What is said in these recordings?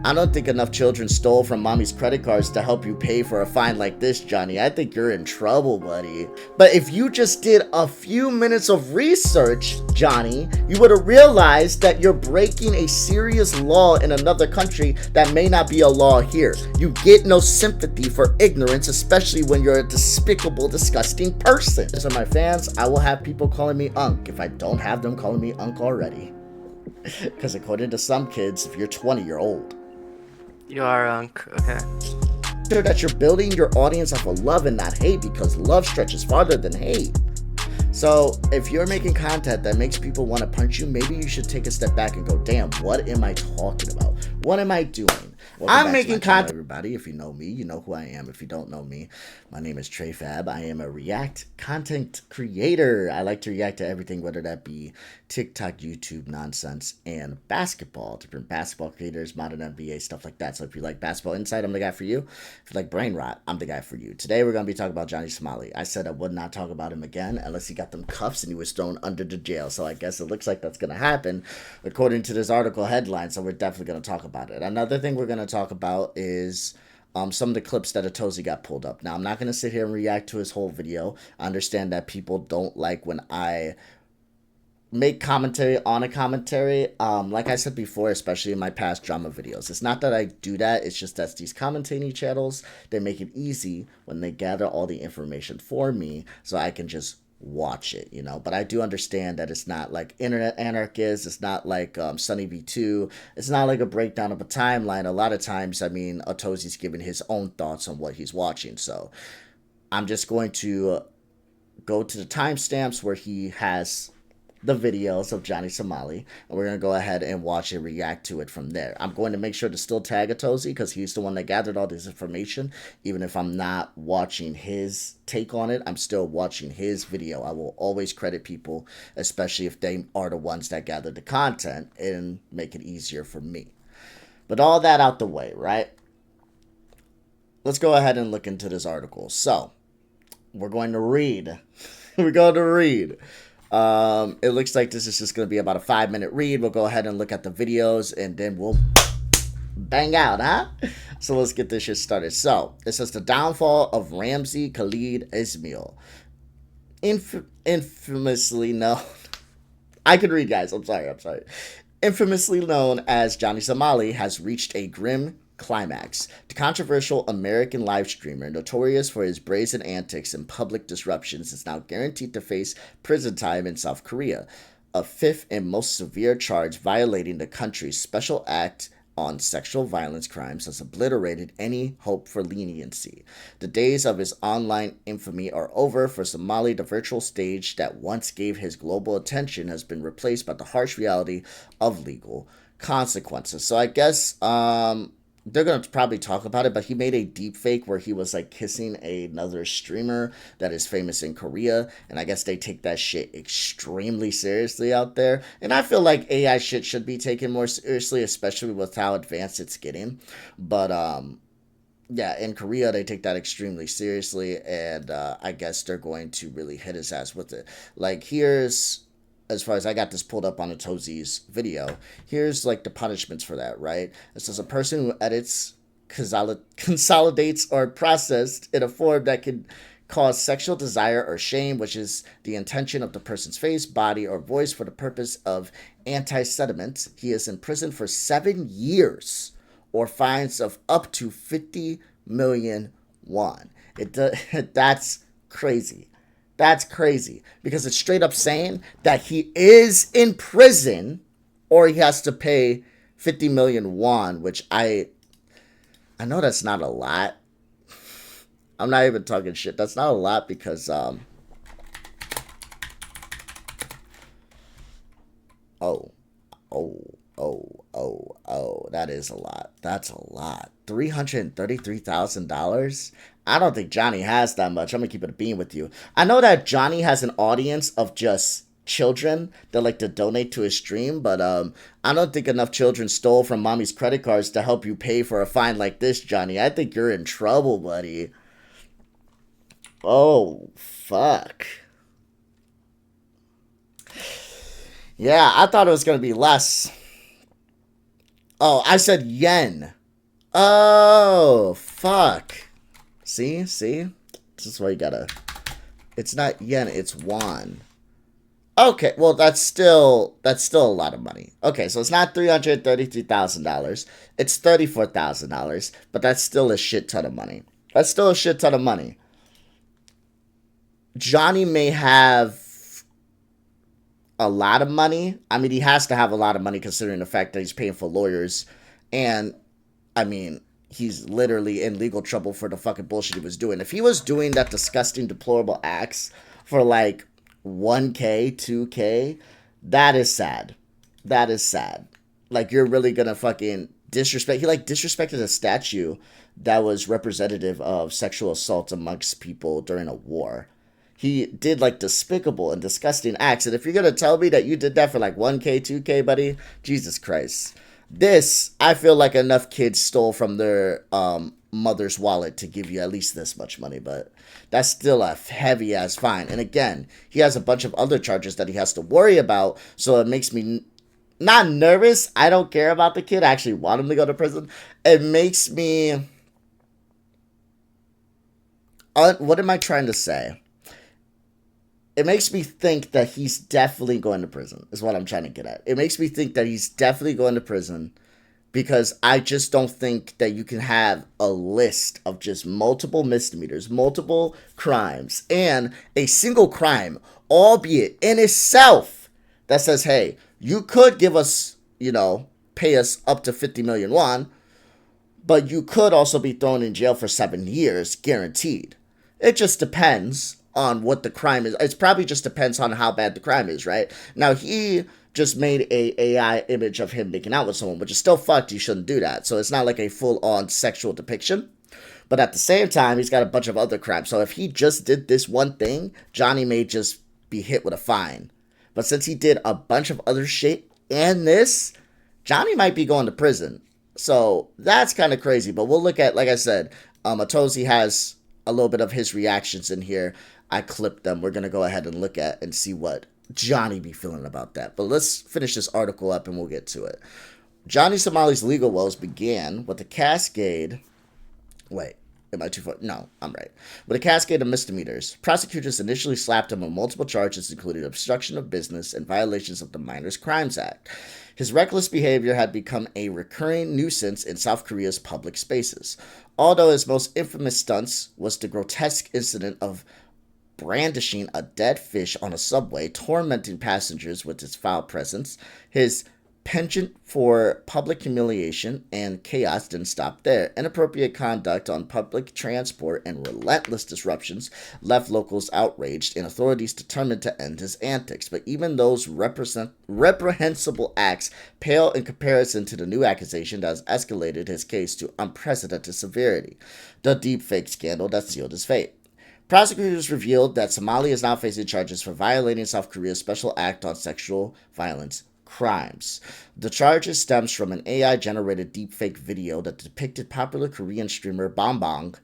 I don't think enough children stole from mommy's credit cards to help you pay for a fine like this, Johnny. I think you're in trouble, buddy. But if you just did a few minutes of research, Johnny, you would have realized that you're breaking a serious law in another country that may not be a law here. You get no sympathy for ignorance, especially when you're a despicable, disgusting person. So my fans, I will have people calling me Unc if I don't have them calling me Unc already. Because according to some kids, if you're 20, you're old. You are Unc, okay. Sure that you're building your audience off of love and not hate, because love stretches farther than hate. So if you're making content that makes people want to punch you, maybe you should take a step back and go, damn, what am I talking about? What am I doing? I'm making content, everybody. If you know me, you know who I am. If you don't know me, my name is Trey Fab. I am a React content creator. I like to react to everything, whether that be TikTok, YouTube nonsense, and basketball. Different basketball creators, modern NBA, stuff like that. So if you like Basketball Insight, I'm the guy for you. If you like brain rot, I'm the guy for you. Today we're going to be talking about Johnny Somali. I said I would not talk about him again unless he got them cuffs and he was thrown under the jail. So I guess it looks like that's going to happen according to this article headline. So we're definitely going to talk about it. Another thing we're going to talk about is some of the clips that Atozy got pulled up. Now, I'm not going to sit here and react to his whole video. I understand that people don't like when I make commentary on a commentary. Like I said before, especially in my past drama videos, it's not that I do that. It's just that these commentating channels, they make it easy when they gather all the information for me so I can just watch it, you know. But I do understand that it's not like Internet Anarchist, it's not like Sunny V2, it's not like a breakdown of a timeline. A lot of times, I mean, Atozy's giving his own thoughts on what he's watching. So I'm just going to go to the timestamps where he has the videos of Johnny Somali, and we're going to go ahead and watch and react to it from there. I'm going to make sure to still tag Atozy because he's the one that gathered all this information. Even if I'm not watching his take on it, I'm still watching his video. I will always credit people, especially if they are the ones that gathered the content, and make it easier for me. But all that out the way, right? Let's go ahead and look into this article. So, we're going to read. We're going to read. It looks like this is just going to be about a 5-minute read. We'll go ahead and look at the videos and then we'll bang out, huh? So let's get this shit started. So it says the downfall of Ramzi Khalid Ismail, infamously known. I could read, guys. I'm sorry. Infamously known as Johnny Somali, has reached a grim climax. The controversial American live streamer, notorious for his brazen antics and public disruptions, is now guaranteed to face prison time in South Korea, a fifth and most severe charge violating the country's special act on sexual violence crimes has obliterated any hope for leniency. The days of his online infamy are over for Somali. The virtual stage that once gave his global attention has been replaced by the harsh reality of legal consequences. So I guess they're going to probably talk about it, but he made a deep fake where he was like kissing another streamer that is famous in Korea. And I guess they take that shit extremely seriously out there. And I feel like AI shit should be taken more seriously, especially with how advanced it's getting. But, yeah, in Korea, they take that extremely seriously. And I guess they're going to really hit his ass with it. Like, here's, as far as I got this pulled up on Atozy's video, here's like the punishments for that, right? It says a person who edits, consolidates, or processed in a form that can cause sexual desire or shame, which is the intention of the person's face, body, or voice for the purpose of anti-sediment. He is imprisoned for 7 years or fines of up to 50 million won. That's crazy. That's crazy because it's straight up saying that he is in prison or he has to pay 50 million won, which I know that's not a lot. I'm not even talking shit. That's not a lot because that is a lot. That's a lot. $333,000. I don't think Johnny has that much. I'm gonna keep it a bean with you. I know that Johnny has an audience of just children that like to donate to his stream, but I don't think enough children stole from mommy's credit cards to help you pay for a fine like this, Johnny. I think you're in trouble, buddy. Oh, fuck. Yeah, I thought it was gonna be less. Oh, I said yen. Oh, fuck. See? This is why you gotta. It's not yen, it's won. Okay, well that's still a lot of money. Okay, so it's not $333,000. It's $34,000, but that's still a shit ton of money. That's still a shit ton of money. Johnny may have a lot of money. I mean, he has to have a lot of money considering the fact that he's paying for lawyers, and I mean, he's literally in legal trouble for the fucking bullshit he was doing. If he was doing that disgusting, deplorable acts for like 1K, 2K, that is sad. That is sad. Like, you're really gonna fucking disrespect. He like disrespected a statue that was representative of sexual assault amongst people during a war. He did like despicable and disgusting acts. And if you're gonna tell me that you did that for like 1K, 2K, buddy, Jesus Christ. This, I feel like enough kids stole from their mother's wallet to give you at least this much money, but that's still a heavy ass fine. And again, he has a bunch of other charges that he has to worry about, so it makes me not nervous. I don't care about the kid. I actually want him to go to prison. It makes me. What am I trying to say? It makes me think that he's definitely going to prison, is what I'm trying to get at. It makes me think that he's definitely going to prison because I just don't think that you can have a list of just multiple misdemeanors, multiple crimes, and a single crime, albeit in itself, that says, hey, you could give us, pay us up to 50 million won, but you could also be thrown in jail for 7 years, guaranteed. It just depends on what the crime is. It probably just depends on how bad the crime is, right? Now, he just made a AI image of him making out with someone, which is still fucked. You shouldn't do that. So it's not like a full-on sexual depiction. But at the same time, he's got a bunch of other crimes. So if he just did this one thing, Johnny may just be hit with a fine. But since he did a bunch of other shit and this, Johnny might be going to prison. So that's kind of crazy. But we'll look at, like I said, Atozy has a little bit of his reactions in here. I clipped them. We're going to go ahead and look at and see what Johnny be feeling about that. But let's finish this article up and we'll get to it. Johnny Somali's legal woes began with a cascade. Wait, am I too far? No, I'm right. With a cascade of misdemeanors. Prosecutors initially slapped him with multiple charges, including obstruction of business and violations of the Minors Crimes Act. His reckless behavior had become a recurring nuisance in South Korea's public spaces. Although his most infamous stunts was the grotesque incident of brandishing a dead fish on a subway, tormenting passengers with his foul presence, his penchant for public humiliation and chaos didn't stop there. Inappropriate conduct on public transport and relentless disruptions left locals outraged and authorities determined to end his antics. But even those reprehensible acts pale in comparison to the new accusation that has escalated his case to unprecedented severity, the deepfake scandal that sealed his fate. Prosecutors revealed that Somali is now facing charges for violating South Korea's Special Act on Sexual Violence Crimes. The charges stems from an AI-generated deepfake video that depicted popular Korean streamer Bongbong.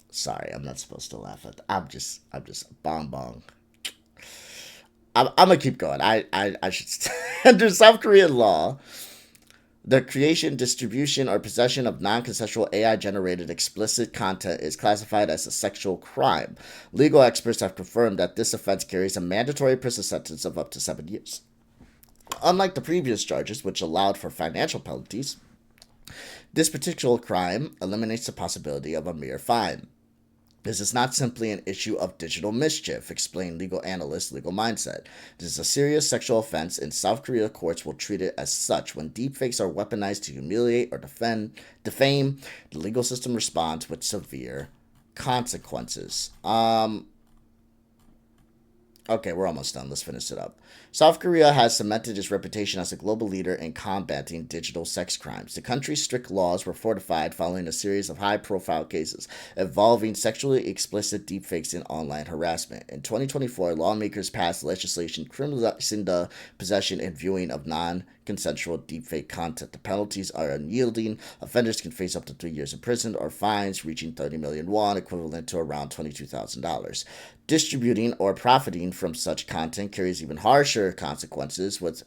Sorry, I'm not supposed to laugh at that. I'm just Bongbong. I'm gonna keep going. I should under South Korean law. The creation, distribution, or possession of non-consensual AI-generated explicit content is classified as a sexual crime. Legal experts have confirmed that this offense carries a mandatory prison sentence of up to 7 years. Unlike the previous charges, which allowed for financial penalties, this particular crime eliminates the possibility of a mere fine. This is not simply an issue of digital mischief, explained legal analyst Legal Mindset. This is a serious sexual offense, and South Korea courts will treat it as such. When deepfakes are weaponized to humiliate or defame, the legal system responds with severe consequences. Okay, we're almost done. Let's finish it up. South Korea has cemented its reputation as a global leader in combating digital sex crimes. The country's strict laws were fortified following a series of high-profile cases involving sexually explicit deepfakes and online harassment. In 2024, lawmakers passed legislation criminalizing the possession and viewing of non-consensual deepfake content. The penalties are unyielding. Offenders can face up to 3 years in prison or fines reaching 30 million won, equivalent to around $22,000. Distributing or profiting from such content carries even harsher consequences, with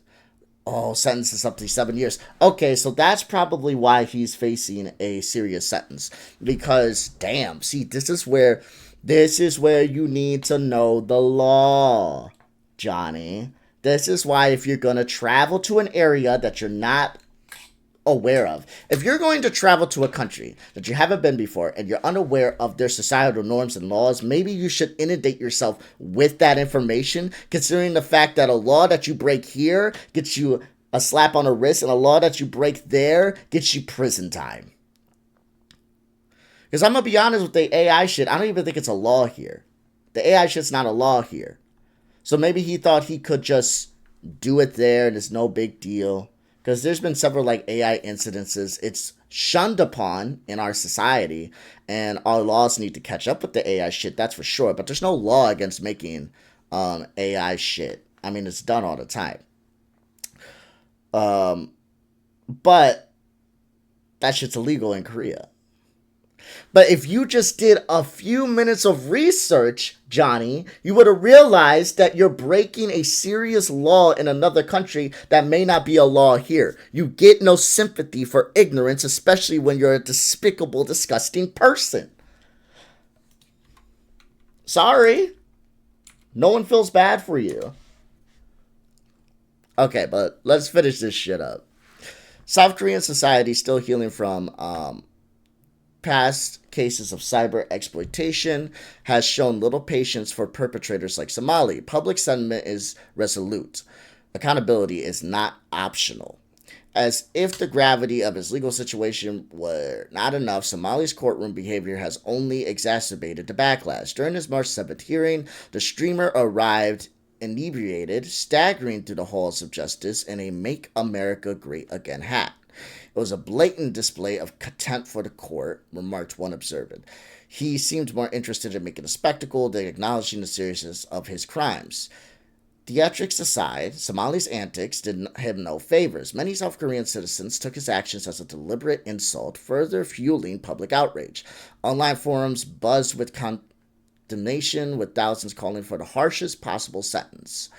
Oh, sentence is up to 7 years. Okay, so that's probably why he's facing a serious sentence. Because, damn, see, this is where you need to know the law, Johnny. This is why if you're gonna travel to an area that you're not aware of. If you're going to travel to a country that you haven't been before and you're unaware of their societal norms and laws, maybe you should inundate yourself with that information, considering the fact that a law that you break here gets you a slap on the wrist and a law that you break there gets you prison time. Because I'm going to be honest with the AI shit, I don't even think it's a law here. The AI shit's not a law here. So maybe he thought he could just do it there and it's no big deal. Because there's been several like AI incidences. It's shunned upon in our society, and our laws need to catch up with the AI shit, that's for sure. But there's no law against making AI shit. I mean, it's done all the time. But that shit's illegal in Korea. But if you just did a few minutes of research, Johnny, you would have realized that you're breaking a serious law in another country that may not be a law here. You get no sympathy for ignorance, especially when you're a despicable, disgusting person. Sorry. No one feels bad for you. Okay, but let's finish this shit up. South Korean society still healing from past cases of cyber exploitation, has shown little patience for perpetrators like Somali. Public sentiment is resolute. Accountability is not optional. As if the gravity of his legal situation were not enough, Somali's courtroom behavior has only exacerbated the backlash. During his March 7th hearing, the streamer arrived inebriated, staggering through the halls of justice in a Make America Great Again hat. It was a blatant display of contempt for the court, remarked one observer. He seemed more interested in making a spectacle than acknowledging the seriousness of his crimes. Theatrics aside, Somali's antics did him no favors. Many South Korean citizens took his actions as a deliberate insult, further fueling public outrage. Online forums buzzed with condemnation, with thousands calling for the harshest possible sentence.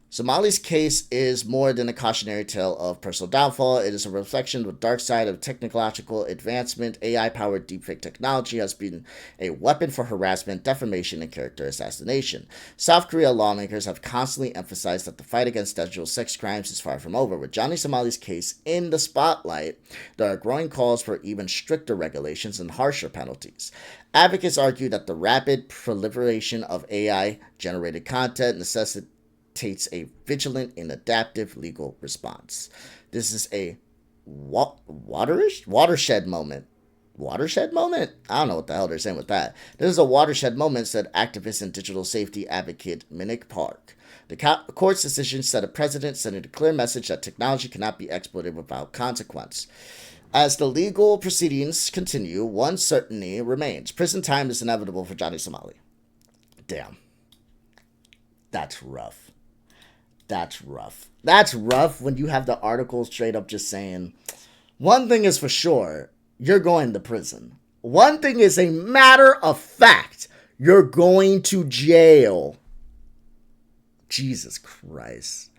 Somali's case is more than a cautionary tale of personal downfall. It is a reflection of the dark side of technological advancement. AI-powered deepfake technology has been a weapon for harassment, defamation, and character assassination. South Korea lawmakers have constantly emphasized that the fight against digital sex crimes is far from over. With Johnny Somali's case in the spotlight, there are growing calls for even stricter regulations and harsher penalties. Advocates argue that the rapid proliferation of AI-generated content necessitates a vigilant and adaptive legal response. This is a watershed moment. Watershed moment? I don't know what the hell they're saying with that. This is a watershed moment, said activist and digital safety advocate Minik Park. The court's decision set a precedent, sending a clear message that technology cannot be exploited without consequence. As the legal proceedings continue, one certainty remains. Prison time is inevitable for Johnny Somali. Damn. That's rough. That's rough. That's rough when you have the article straight up just saying, one thing is for sure, you're going to prison. One thing is a matter of fact, you're going to jail. Jesus Christ.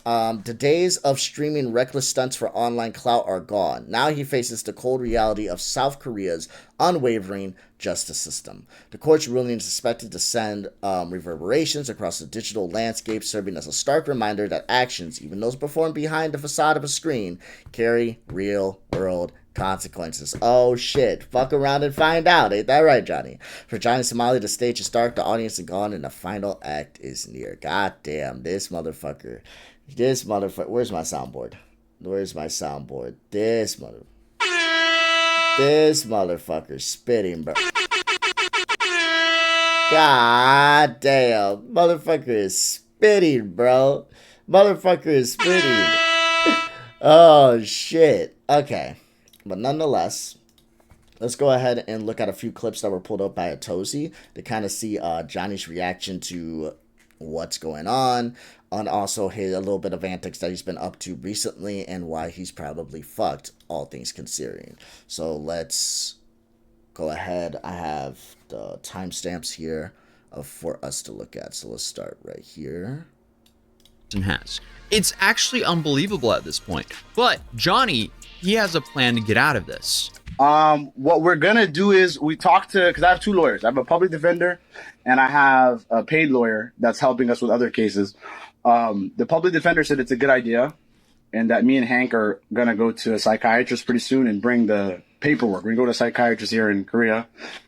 The days of streaming reckless stunts for online clout are gone. Now he faces the cold reality of South Korea's unwavering justice system. The court's ruling is expected to send reverberations across the digital landscape, serving as a stark reminder that actions, even those performed behind the facade of a screen, carry real-world consequences. Oh shit. Fuck around and find out. Ain't that right, Johnny? For Johnny Somali, the stage is dark, the audience is gone, and the final act is near. God damn, this motherfucker. Where's my soundboard? Where's my soundboard? This motherfucker's spitting, bro. God damn. Motherfucker is spitting, bro. Motherfucker is spitting. Oh, shit. Okay. But nonetheless, let's go ahead and look at a few clips that were pulled up by Atozy to kind of see Johnny's reaction to what's going on, and also a little bit of antics that he's been up to recently and why he's probably fucked, all things considering. So let's go ahead. I have the timestamps here for us to look at. So let's start right here. has. It's actually unbelievable at this point. But Johnny, he has a plan to get out of this. What we're gonna do is we talk to, because I have 2 lawyers. I have a public defender and I have a paid lawyer that's helping us with other cases. The public defender said it's a good idea and that me and Hank are gonna go to a psychiatrist pretty soon and bring the paperwork. We're gonna go to a psychiatrist here in Korea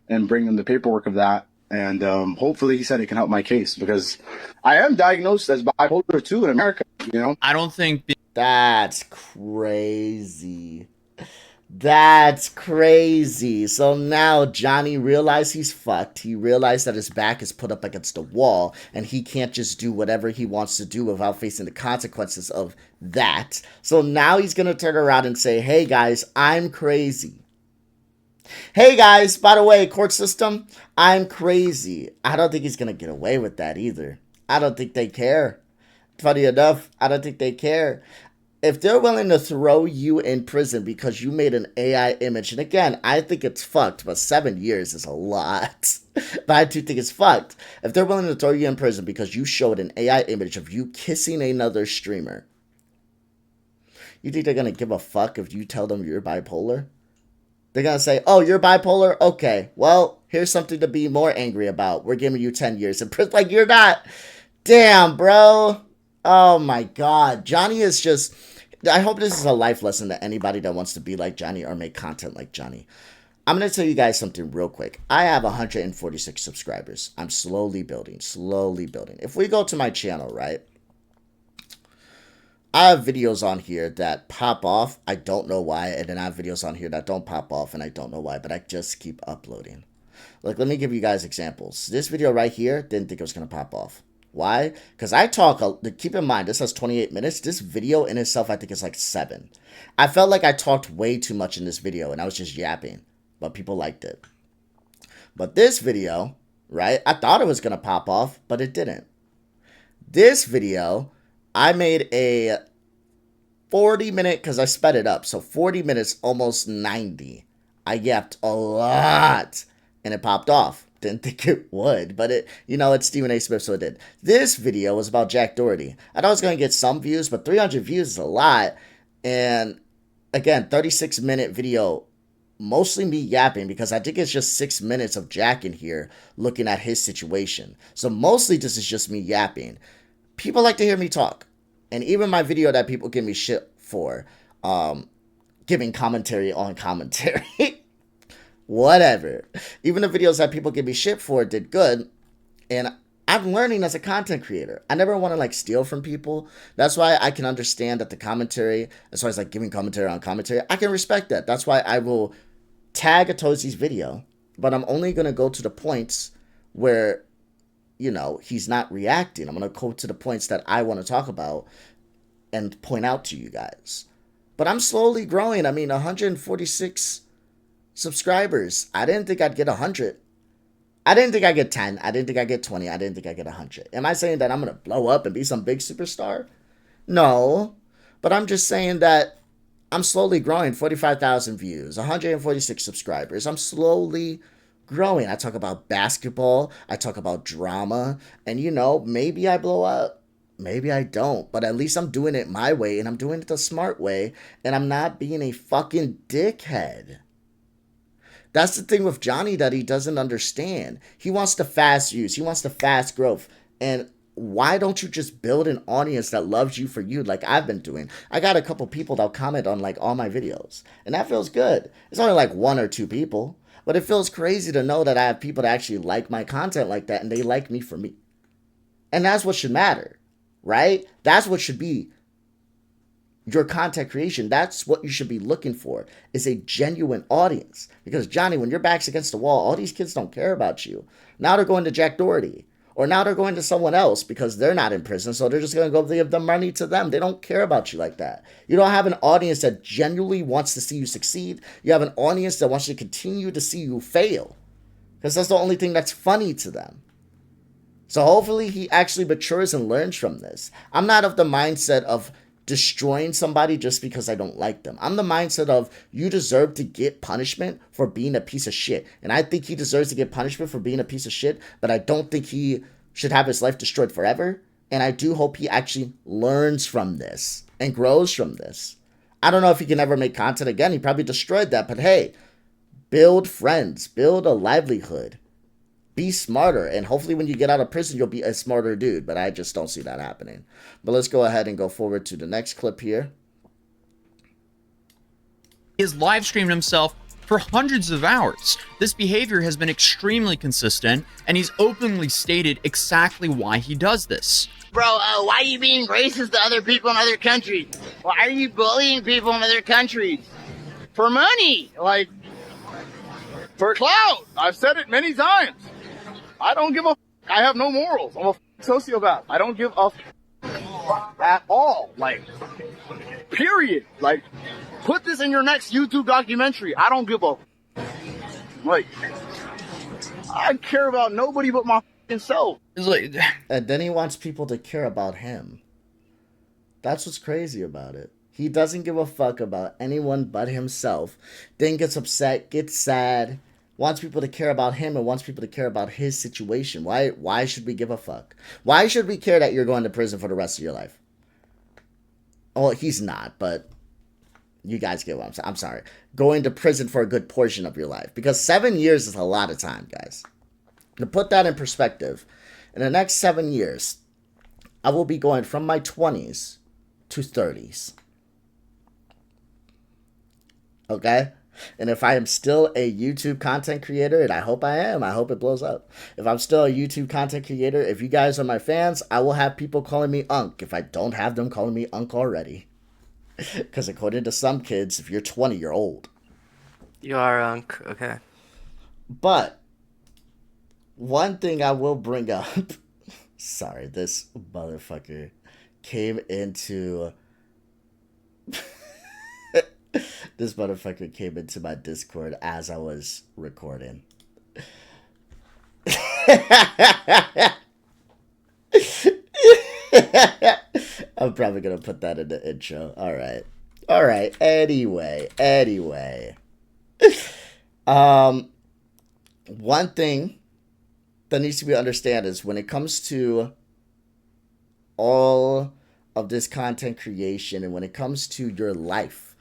and bring them the paperwork of that. And hopefully he said it can help my case, because I am diagnosed as bipolar 2 in America, you know? I don't think... That's crazy. That's crazy. So now Johnny realized he's fucked. He realized that his back is put up against the wall and he can't just do whatever he wants to do without facing the consequences of that. So now he's going to turn around and say, hey guys, I'm crazy. Hey guys, by the way, court system, I'm crazy. I don't think he's going to get away with that either. I don't think they care. Funny enough, I don't think they care. If they're willing to throw you in prison because you made an AI image, and again, I think it's fucked, but 7 years is a lot. But I do think it's fucked. If they're willing to throw you in prison because you showed an AI image of you kissing another streamer, you think they're going to give a fuck if you tell them you're bipolar? They're going to say, oh, you're bipolar? Okay, well, here's something to be more angry about. We're giving you 10 years in prison. Like, you're not. Damn, bro. Oh, my God. Johnny is just... I hope this is a life lesson to anybody that wants to be like Johnny or make content like Johnny. I'm going to tell you guys something real quick. I have 146 subscribers. I'm slowly building, slowly building. If we go to my channel, right? I have videos on here that pop off. I don't know why. And then I have videos on here that don't pop off. And I don't know why. But I just keep uploading. Like, let me give you guys examples. This video right here, didn't think it was going to pop off. Why? Because I talk, keep in mind, this has 28 minutes. This video in itself, I think, is like 7. I felt like I talked way too much in this video, and I was just yapping. But people liked it. But this video, right, I thought it was going to pop off, but it didn't. This video, I made a 40-minute, because I sped it up, so 40 minutes, almost 90. I yapped a lot, and it popped off. Didn't think it would, but it, you know, it's Stephen A. Smith, so it did. This video was about Jack Doherty. I thought I was going to get some views, but 300 views is a lot. And again, 36-minute video, mostly me yapping, because I think it's just 6 minutes of Jack in here looking at his situation. So mostly this is just me yapping. People like to hear me talk. And even my video that people give me shit for, giving commentary on commentary. Whatever. Even the videos that people give me shit for did good. And I'm learning as a content creator. I never want to like steal from people. That's why I can understand that the commentary, as far as like giving commentary on commentary, I can respect that. That's why I will tag Atozy's video. But I'm only going to go to the points where, you know, he's not reacting. I'm going to go to the points that I want to talk about and point out to you guys. But I'm slowly growing. I mean, 146 subscribers. I didn't think I'd get 100. I didn't think I'd get 10. I didn't think I'd get 20. I didn't think I'd get 100. Am I saying that I'm going to blow up and be some big superstar? No. But I'm just saying that I'm slowly growing. 45,000 views, 146 subscribers. I'm slowly growing. I talk about basketball. I talk about drama. And, you know, maybe I blow up. Maybe I don't. But at least I'm doing it my way. And I'm doing it the smart way. And I'm not being a fucking dickhead. That's the thing with Johnny that he doesn't understand. He wants the fast views. He wants the fast growth. And why don't you just build an audience that loves you for you like I've been doing? I got a couple people that'll comment on like all my videos. And that feels good. It's only like 1 or 2 people. But it feels crazy to know that I have people that actually like my content like that. And they like me for me. And that's what should matter. Right? That's what should be your content creation. That's what you should be looking for, is a genuine audience. Because Johnny, when your back's against the wall, all these kids don't care about you. Now they're going to Jack Doherty. Or now they're going to someone else because they're not in prison. So they're just going to go give the money to them. They don't care about you like that. You don't have an audience that genuinely wants to see you succeed. You have an audience that wants to continue to see you fail. Because that's the only thing that's funny to them. So hopefully he actually matures and learns from this. I'm not of the mindset of destroying somebody just because I don't like them. I'm the mindset of, you deserve to get punishment for being a piece of shit. And I think he deserves to get punishment for being a piece of shit, but I don't think he should have his life destroyed forever. And I do hope he actually learns from this and grows from this. I don't know if he can ever make content again. He probably destroyed that. But hey, build friends, build a livelihood, be smarter. And hopefully when you get out of prison, you'll be a smarter dude. But I just don't see that happening. But let's go ahead and go forward to the next clip here. He has live streamed himself for hundreds of hours. This behavior has been extremely consistent, and he's openly stated exactly why he does this. Bro, why are you being racist to other people in other countries? Why are you bullying people in other countries? For money, like, for clout. I've said it many times. I don't give a f. I have no morals. I'm a sociopath. I don't give a f at all. Like, period. Like, put this in your next YouTube documentary. I don't give a f. Like, I care about nobody but my f***ing self. And then he wants people to care about him. That's what's crazy about it. He doesn't give a fuck about anyone but himself. Then gets upset, gets sad, wants people to care about him, and wants people to care about his situation. Why should we give a fuck? Why should we care that you're going to prison for the rest of your life? Well, he's not, but you guys get what I'm saying. I'm sorry. Going to prison for a good portion of your life. Because 7 years is a lot of time, guys. To put that in perspective, in the next 7 years, I will be going from my 20s to 30s. Okay? And if I am still a YouTube content creator, and I hope I am, I hope it blows up. If I'm still a YouTube content creator, if you guys are my fans, I will have people calling me Unc if I don't have them calling me Unc already. Because according to some kids, if you're 20, you're old. You are Unc, okay. But one thing I will bring up. Sorry, this motherfucker came into... This motherfucker came into my Discord as I was recording. I'm probably going to put that in the intro. All right. Anyway. One thing that needs to be understood is when it comes to all of this content creation and when it comes to your life,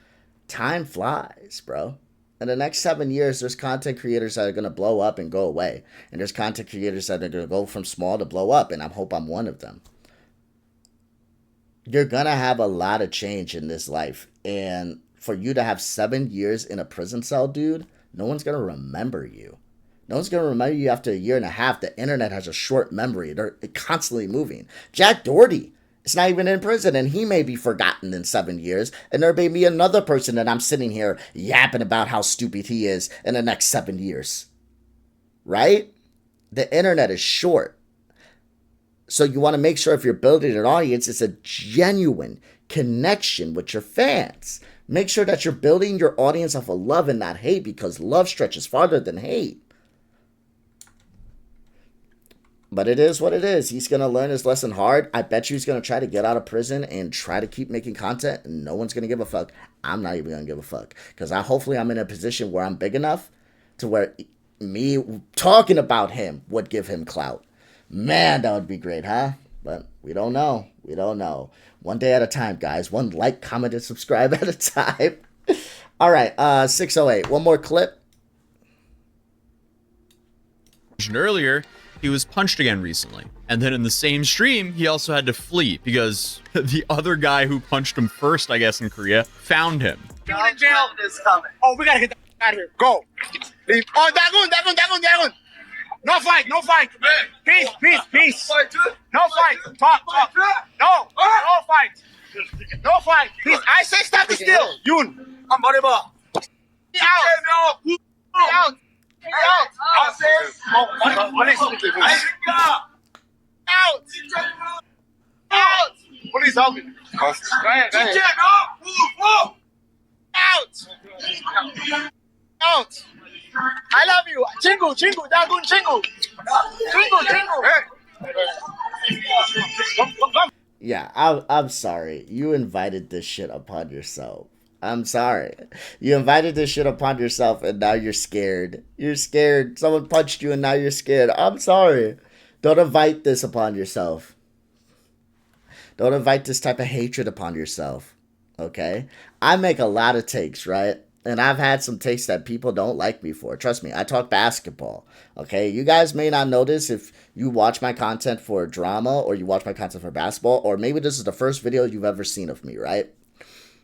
time flies, bro. In the next 7 years, there's content creators that are going to blow up and go away. And there's content creators that are going to go from small to blow up. And I hope I'm one of them. You're going to have a lot of change in this life. And for you to have 7 years in a prison cell, dude, no one's going to remember you. No one's going to remember you after a year and a half. The internet has a short memory. They're constantly moving. Jack Doherty is not even in prison, and he may be forgotten in 7 years. And there may be another person that I'm sitting here yapping about how stupid he is in the next 7 years. Right? The internet is short. So you want to make sure if you're building an audience, it's a genuine connection with your fans. Make sure that you're building your audience off of love and not hate, because love stretches farther than hate. But it is what it is. He's going to learn his lesson hard. I bet you he's going to try to get out of prison and try to keep making content. And no one's going to give a fuck. I'm not even going to give a fuck. Because hopefully I'm in a position where I'm big enough to where me talking about him would give him clout. Man, that would be great, huh? But we don't know. We don't know. One day at a time, guys. One like, comment, and subscribe at a time. All right, 608. One more clip. Earlier, he was punched again recently. And then in the same stream, he also had to flee because the other guy who punched him first, I guess, in Korea, found him. Get in jail is coming. Oh, we gotta get the out of here. Go. Leave. Oh, Dagon. No fight. Peace. No fight. Talk. No fight. No fight. Peace. I say stop it still. Yun. I'm body ball. Out. Police help me. Go ahead. Out. I love you. Chingu, Dagun, Chingu. Come. Yeah, I'm sorry. You invited this shit upon yourself. I'm sorry. You invited this shit upon yourself and now you're scared. You're scared. Someone punched you and now you're scared. I'm sorry. Don't invite this upon yourself. Don't invite this type of hatred upon yourself. Okay? I make a lot of takes, right? And I've had some takes that people don't like me for. Trust me, I talk basketball. Okay? You guys may not notice if you watch my content for drama or you watch my content for basketball, or maybe this is the first video you've ever seen of me, right?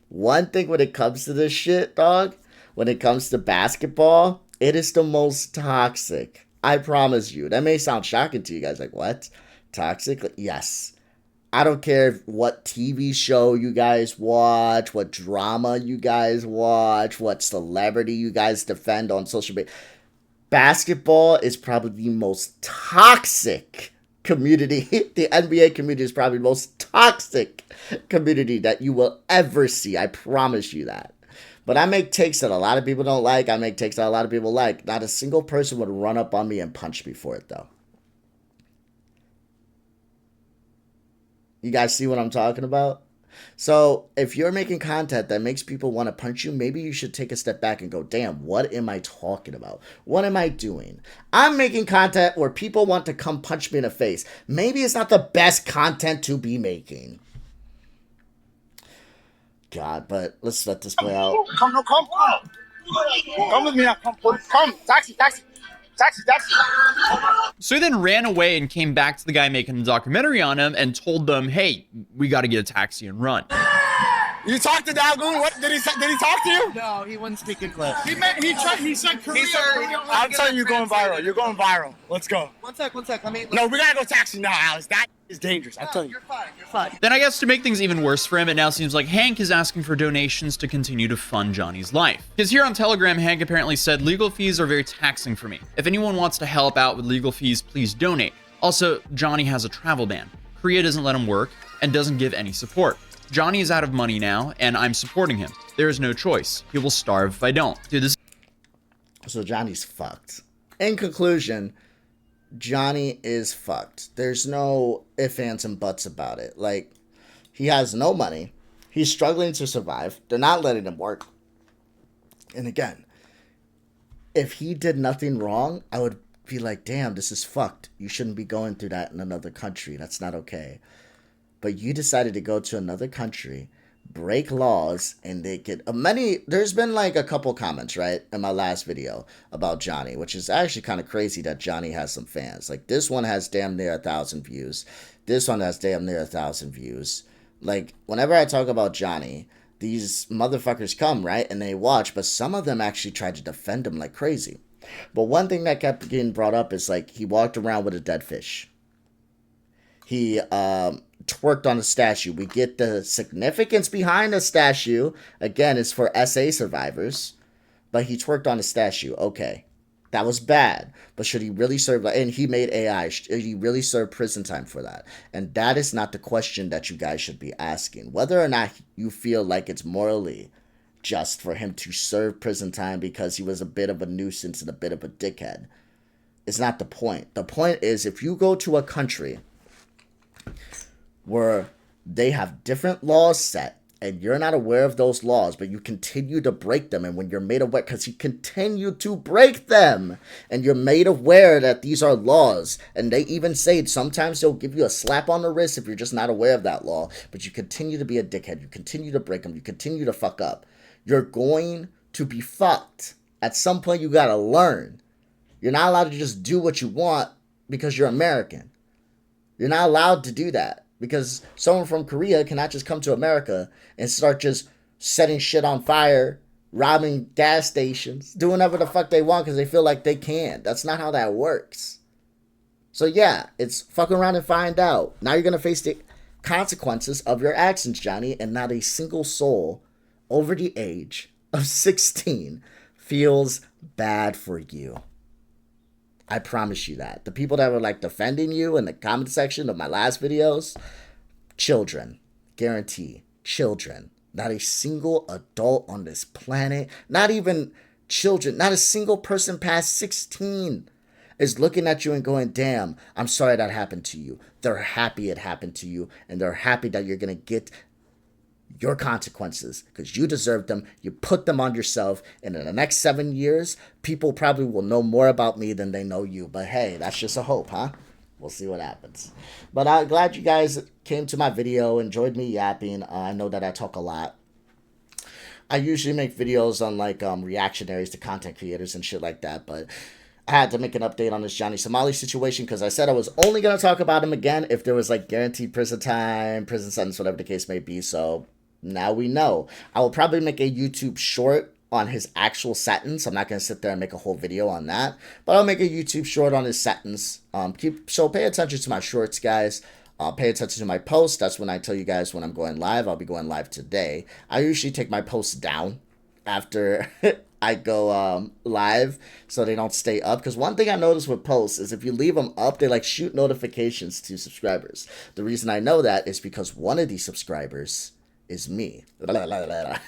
One thing when it comes to this shit, dog, when it comes to basketball, it is the most toxic. I promise you. That may sound shocking to you guys. Like, what? Toxic? Yes. I don't care what TV show you guys watch, what drama you guys watch, what celebrity you guys defend on social media. Basketball is probably the most toxic community. The NBA community is probably the most toxic community that you will ever see. I promise you that. But I make takes that a lot of people don't like. I make takes that a lot of people like. Not a single person would run up on me and punch me for it, though. You guys see what I'm talking about? So if you're making content that makes people want to punch you, maybe you should take a step back and go, damn, what am I talking about? What am I doing? I'm making content where people want to come punch me in the face. Maybe it's not the best content to be making. God, but let's let this play out. Come with me now. Come. Taxi. So he then ran away and came back to the guy making a documentary on him and told them, hey, we got to get a taxi and run. You talked to Dalgoon? What did he talk to you? No, he wouldn't speak English. He said Korea. I'm telling you, you're going viral. You're going viral. Let's go. One sec. No, we gotta go taxi now, Alice. That is dangerous. I'm telling you. You're fine. Then I guess to make things even worse for him, it now seems like Hank is asking for donations to continue to fund Johnny's life. Because here on Telegram, Hank apparently said, legal fees are very taxing for me. If anyone wants to help out with legal fees, please donate. Also, Johnny has a travel ban. Korea doesn't let him work and doesn't give any support. Johnny is out of money now, and I'm supporting him. There is no choice. He will starve if I don't. Dude, this. So Johnny's fucked. In conclusion, Johnny is fucked. There's no ifs, ands, and buts about it. Like, he has no money. He's struggling to survive. They're not letting him work. And again, if he did nothing wrong, I would be like, damn, this is fucked. You shouldn't be going through that in another country. That's not okay. But you decided to go to another country, break laws, and they get there's been like a couple comments, right, in my last video about Johnny, which is actually kind of crazy that Johnny has some fans. Like, this one has damn near 1,000 views. This one has damn near 1,000 views. Like, whenever I talk about Johnny, these motherfuckers come, right, and they watch, but some of them actually try to defend him like crazy. But one thing that kept getting brought up is, like, he walked around with a dead fish. He twerked on a statue. We get the significance behind the statue. Again, it's for SA survivors. But he twerked on a statue. Okay. That was bad. But should he really serve... And he made AI. Should he really serve prison time for that? And that is not the question that you guys should be asking. Whether or not you feel like it's morally just for him to serve prison time because he was a bit of a nuisance and a bit of a dickhead is not the point. The point is, if you go to a country where they have different laws set and you're not aware of those laws, but you continue to break them, and when you're made aware, because you continue to break them, and you're made aware that these are laws, and they even say sometimes they'll give you a slap on the wrist if you're just not aware of that law, but you continue to be a dickhead, you continue to break them, you continue to fuck up, you're going to be fucked. At some point, you gotta learn. You're not allowed to just do what you want because you're American. You're not allowed to do that. Because someone from Korea cannot just come to America and start just setting shit on fire, robbing gas stations, doing whatever the fuck they want because they feel like they can. That's not how that works. So yeah, it's fuck around and find out. Now you're going to face the consequences of your actions, Johnny, and not a single soul over the age of 16 feels bad for you. I promise you that. The people that were like defending you in the comment section of my last videos, children, guarantee, children. Not a single adult on this planet, not even children, not a single person past 16 is looking at you and going, damn, I'm sorry that happened to you. They're happy it happened to you, and they're happy that you're going to get your consequences because you deserve them. You put them on yourself, and in the next 7 years, people probably will know more about me than they know you. But hey, that's just a hope, huh? We'll see what happens. But I'm glad you guys came to my video, enjoyed me yapping. I know that I talk a lot. I usually make videos on like reactionaries to content creators and shit like that, but I had to make an update on this Johnny Somali situation because I said I was only going to talk about him again if there was like guaranteed prison time, prison sentence, whatever the case may be. So now we know. I will probably make a YouTube short on his actual sentence. I'm not going to sit there and make a whole video on that, but I'll make a YouTube short on his sentence. So pay attention to my shorts, guys. Pay attention to my posts. That's when I tell you guys when I'm going live. I'll be going live today. I usually take my posts down after I go live so they don't stay up. Because one thing I noticed with posts is if you leave them up, they like shoot notifications to subscribers. The reason I know that is because one of these subscribers is me. But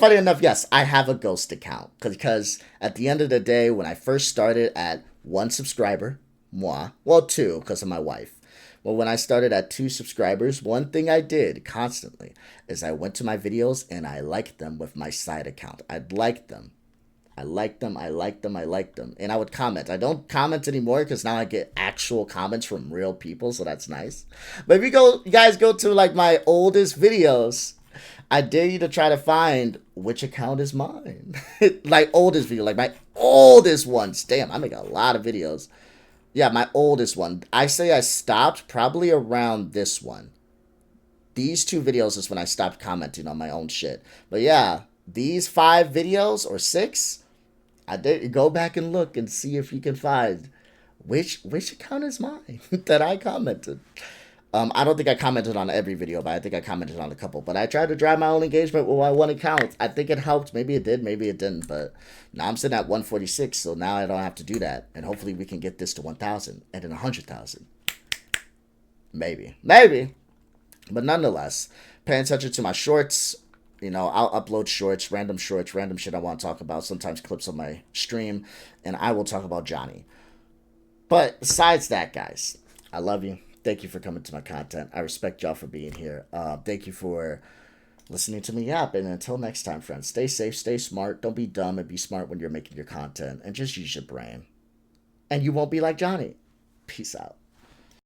funny enough, yes, I have a ghost account. Because at the end of the day, when I first started at 1 subscriber, moi, well 2 because of my wife. Well, when I started at 2 subscribers, one thing I did constantly is I went to my videos and I liked them with my side account. I'd like them. I like them. And I would comment. I don't comment anymore because now I get actual comments from real people, so that's nice. But if you guys go to like my oldest videos, I dare you to try to find which account is mine. Like oldest video, like my oldest ones. Damn, I make a lot of videos. Yeah, my oldest one. I say I stopped probably around this one. These 2 videos is when I stopped commenting on my own shit. But yeah, these 5 videos or 6, I did go back and look and see if you can find which account is mine that I commented. I don't think I commented on every video, but I think I commented on a couple. But I tried to drive my own engagement with my one account. I think it helped. Maybe it did. Maybe it didn't. But now I'm sitting at 146, so now I don't have to do that. And hopefully we can get this to 1,000 and then 100,000. Maybe. But nonetheless, paying attention to my shorts. You know, I'll upload shorts, random shit I want to talk about. Sometimes clips on my stream. And I will talk about Johnny. But besides that, guys, I love you. Thank you for coming to my content. I respect y'all for being here. Thank you for listening to me yap. And until next time, friends, stay safe, stay smart. Don't be dumb and be smart when you're making your content. And just use your brain. And you won't be like Johnny. Peace out.